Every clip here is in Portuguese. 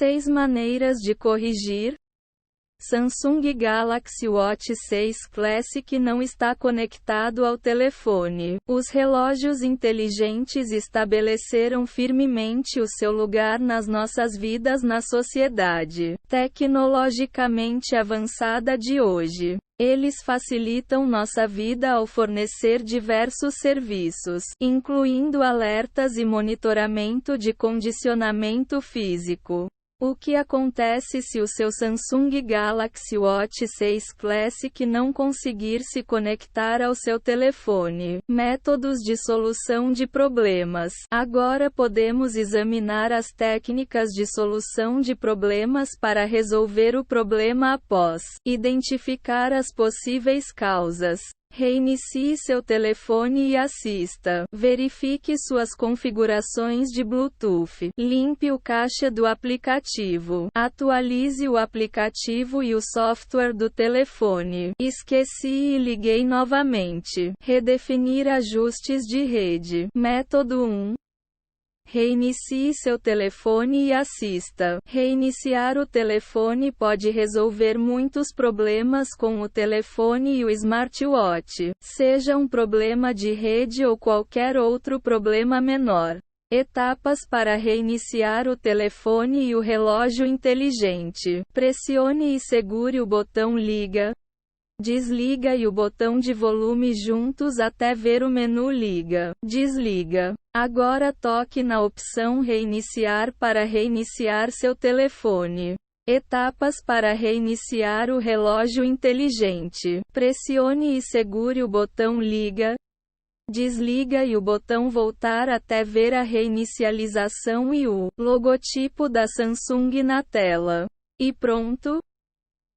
6 maneiras de corrigir. Samsung Galaxy Watch 6 Classic não está conectado ao telefone. Os relógios inteligentes estabeleceram firmemente o seu lugar nas nossas vidas na sociedade tecnologicamente avançada de hoje. Eles facilitam nossa vida ao fornecer diversos serviços, incluindo alertas e monitoramento de condicionamento físico. O que acontece se o seu Samsung Galaxy Watch 6 Classic não conseguir se conectar ao seu telefone? Métodos de solução de problemas. Agora podemos examinar as técnicas de solução de problemas para resolver o problema após identificar as possíveis causas. Reinicie seu telefone e assista. Verifique suas configurações de Bluetooth. Limpe o cache do aplicativo. Atualize o aplicativo e o software do telefone. Esqueci e liguei novamente. Redefinir ajustes de rede. Método 1. Reinicie seu telefone e assista. Reiniciar o telefone pode resolver muitos problemas com o telefone e o smartwatch, seja um problema de rede ou qualquer outro problema menor. Etapas para reiniciar o telefone e o relógio inteligente. Pressione e segure o botão liga, desliga e o botão de volume juntos até ver o menu liga, desliga. Agora toque na opção reiniciar para reiniciar seu telefone. Etapas para reiniciar o relógio inteligente. Pressione e segure o botão liga, desliga e o botão voltar até ver a reinicialização e o logotipo da Samsung na tela. E pronto!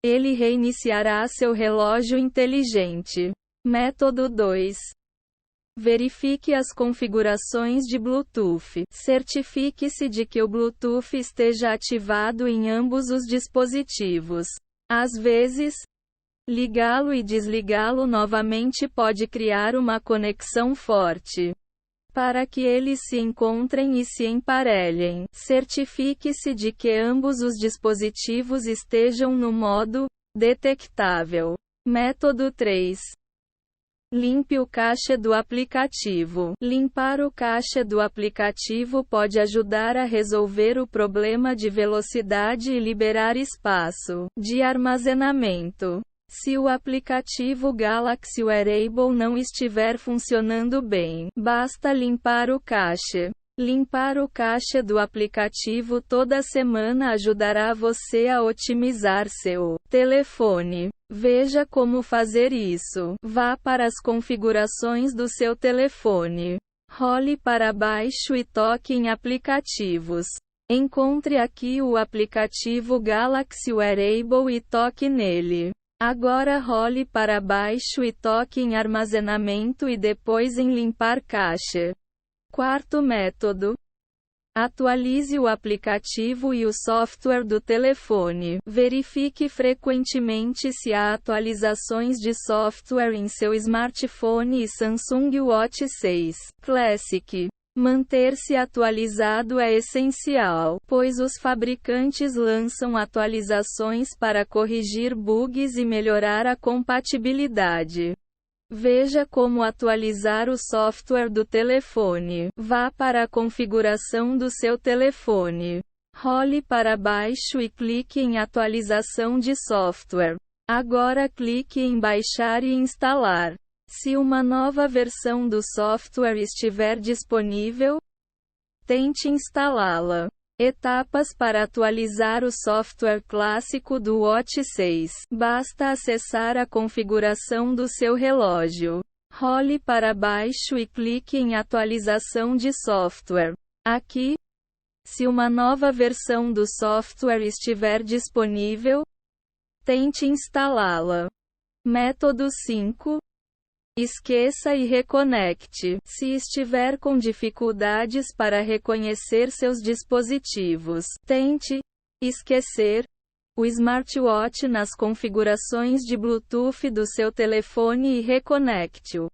Ele reiniciará seu relógio inteligente. Método 2. Verifique as configurações de Bluetooth. Certifique-se de que o Bluetooth esteja ativado em ambos os dispositivos. Às vezes, ligá-lo e desligá-lo novamente pode criar uma conexão forte. Para que eles se encontrem e se emparelhem, certifique-se de que ambos os dispositivos estejam no modo detectável. Método 3. Limpe o cache do aplicativo. Limpar o cache do aplicativo pode ajudar a resolver o problema de velocidade e liberar espaço de armazenamento. Se o aplicativo Galaxy Wearable não estiver funcionando bem, basta limpar o cache. Limpar o cache do aplicativo toda semana ajudará você a otimizar seu telefone. Veja como fazer isso. Vá para as configurações do seu telefone. Role para baixo e toque em aplicativos. Encontre aqui o aplicativo Galaxy Wearable e toque nele. Agora role para baixo e toque em armazenamento e depois em limpar cache. Quarto método. Atualize o aplicativo e o software do telefone. Verifique frequentemente se há atualizações de software em seu smartphone e Samsung Watch 6 Classic. Manter-se atualizado é essencial, pois os fabricantes lançam atualizações para corrigir bugs e melhorar a compatibilidade. Veja como atualizar o software do telefone. Vá para a configuração do seu telefone. Role para baixo e clique em atualização de software. Agora clique em baixar e instalar. Se uma nova versão do software estiver disponível, tente instalá-la. Etapas para atualizar o software clássico do Watch 6. Basta acessar a configuração do seu relógio. Role para baixo e clique em atualização de software. Aqui, se uma nova versão do software estiver disponível, tente instalá-la. Método 5. Esqueça e reconecte. Se estiver com dificuldades para reconhecer seus dispositivos, tente esquecer o smartwatch nas configurações de Bluetooth do seu telefone e reconecte-o.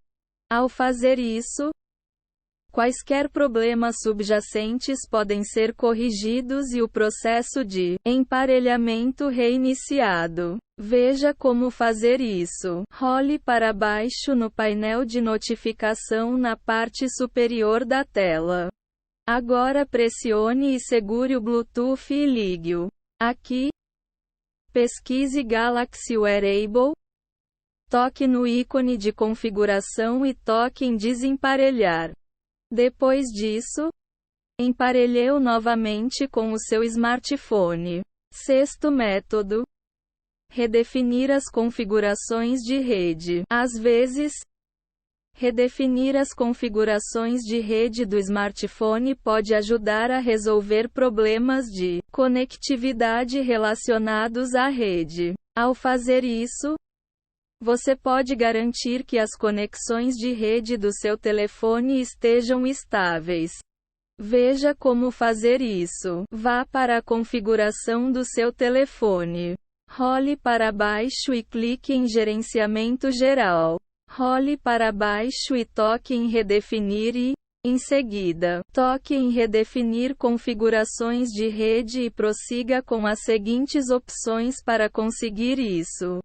Ao fazer isso, Quaisquer problemas subjacentes podem ser corrigidos e o processo de emparelhamento reiniciado. Veja como fazer isso. Role para baixo no painel de notificação na parte superior da tela. Agora pressione e segure o Bluetooth e ligue-o. Aqui, pesquise Galaxy Wearable. Toque no ícone de configuração e toque em desemparelhar. Depois disso, emparelhe-o novamente com o seu smartphone. Sexto método: redefinir as configurações de rede. Às vezes, redefinir as configurações de rede do smartphone pode ajudar a resolver problemas de conectividade relacionados à rede. Ao fazer isso, você pode garantir que as conexões de rede do seu telefone estejam estáveis. Veja como fazer isso. Vá para a configuração do seu telefone. Role para baixo e clique em Gerenciamento Geral. Role para baixo e toque em Redefinir e, em seguida, toque em Redefinir configurações de rede e prossiga com as seguintes opções para conseguir isso.